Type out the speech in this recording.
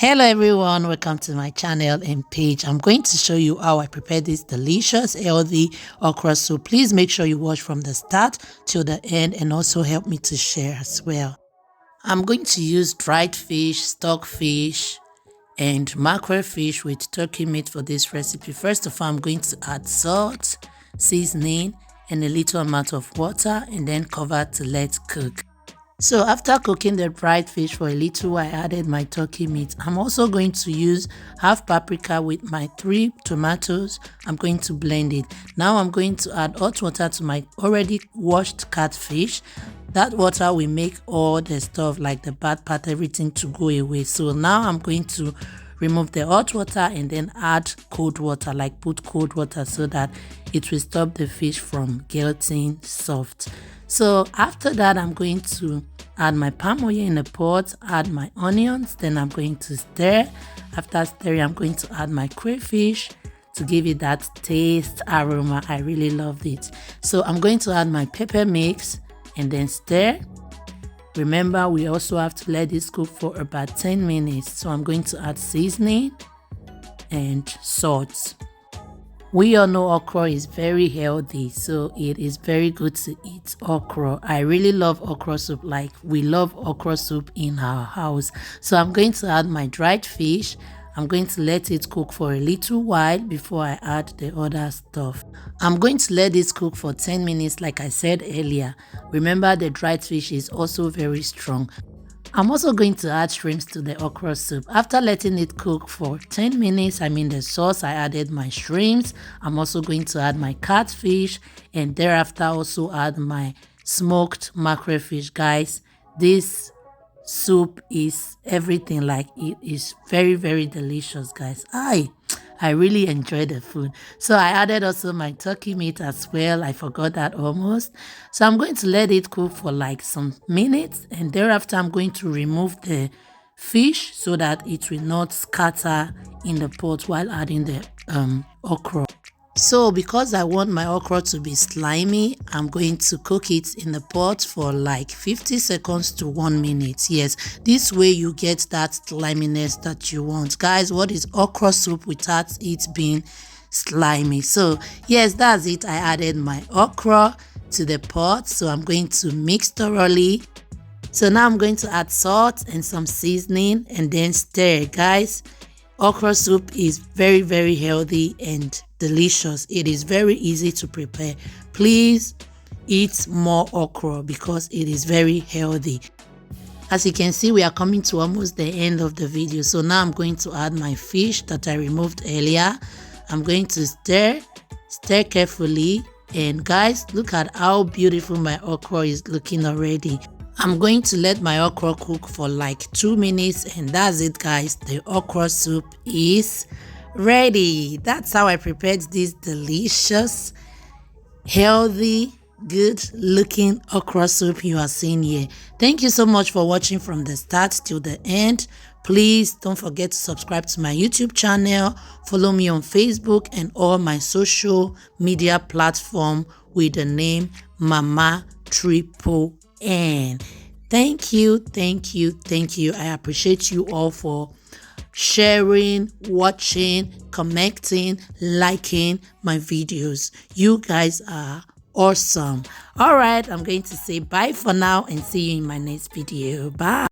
Hello everyone, welcome to my channel and page. I'm going to show you how I prepare this delicious healthy okra soup. Please make sure you watch from the start till the end and also help me to share as well. I'm going to use dried fish, stock fish and mackerel fish with turkey meat for this recipe. First of all, I'm going to add salt, seasoning and a little amount of water and then cover to let cook. So after cooking the dried fish for a little, I added my turkey meat. I'm also going to use half paprika with my 3 tomatoes. I'm going to blend it. Now I'm going to add hot water to my already washed catfish. That water will make all the stuff like the bad part, everything to go away. So now I'm going to remove the hot water and then add cold water, like put cold water so that it will stop the fish from getting soft. So after that, I'm going to add my palm oil in a pot, add my onions, then I'm going to stir. After stirring, I'm going to add my crayfish to give it that taste aroma. I really loved it. So I'm going to add my pepper mix and then stir. Remember, we also have to let this cook for about 10 minutes. So I'm going to add seasoning and salt. We all know okra is very healthy, so it is very good to eat okra. I really love okra soup, like we love okra soup in our house. So I'm going to add my dried fish. I'm going to let it cook for a little while before I add the other stuff. I'm going to let this cook for 10 minutes like I said earlier. Remember, the dried fish is also very strong. I'm also going to add shrimps to the okra soup. After letting it cook for 10 minutes, the sauce, I added my shrimps. I'm also going to add my catfish and thereafter also add my smoked mackerel fish. Guys, this soup is everything. Like, it is very, very delicious, guys. I really enjoy the food. So I added also my turkey meat as well. I forgot that almost. So I'm going to let it cook for like some minutes and thereafter I'm going to remove the fish so that it will not scatter in the pot while adding the okra. So because I want my okra to be slimy, I'm going to cook it in the pot for like 50 seconds to 1 minute. Yes, this way you get that sliminess that you want. Guys, what is okra soup without it being slimy? So yes, that's it. I added my okra to the pot. So I'm going to mix thoroughly. So now I'm going to add salt and some seasoning and then stir. Guys, okra soup is very, very healthy and delicious. It is very easy to prepare. Please eat more okra because it is very healthy. As you can see, we are coming to almost the end of the video. So now I'm going to add my fish that I removed earlier. I'm going to stir carefully. And guys, look at how beautiful my okra is looking already. I'm going to let my okra cook for like 2 minutes and that's it, guys. The okra soup is ready. That's how I prepared this delicious, healthy, good looking okra soup you are seeing here. Thank you so much for watching from the start till the end. Please don't forget to subscribe to my YouTube channel. Follow me on Facebook and all my social media platform with the name Mama Triple N. Thank you. I appreciate you all for sharing, watching, commenting, liking my videos. You guys are awesome. All right, I'm going to say bye for now and see you in my next video. Bye.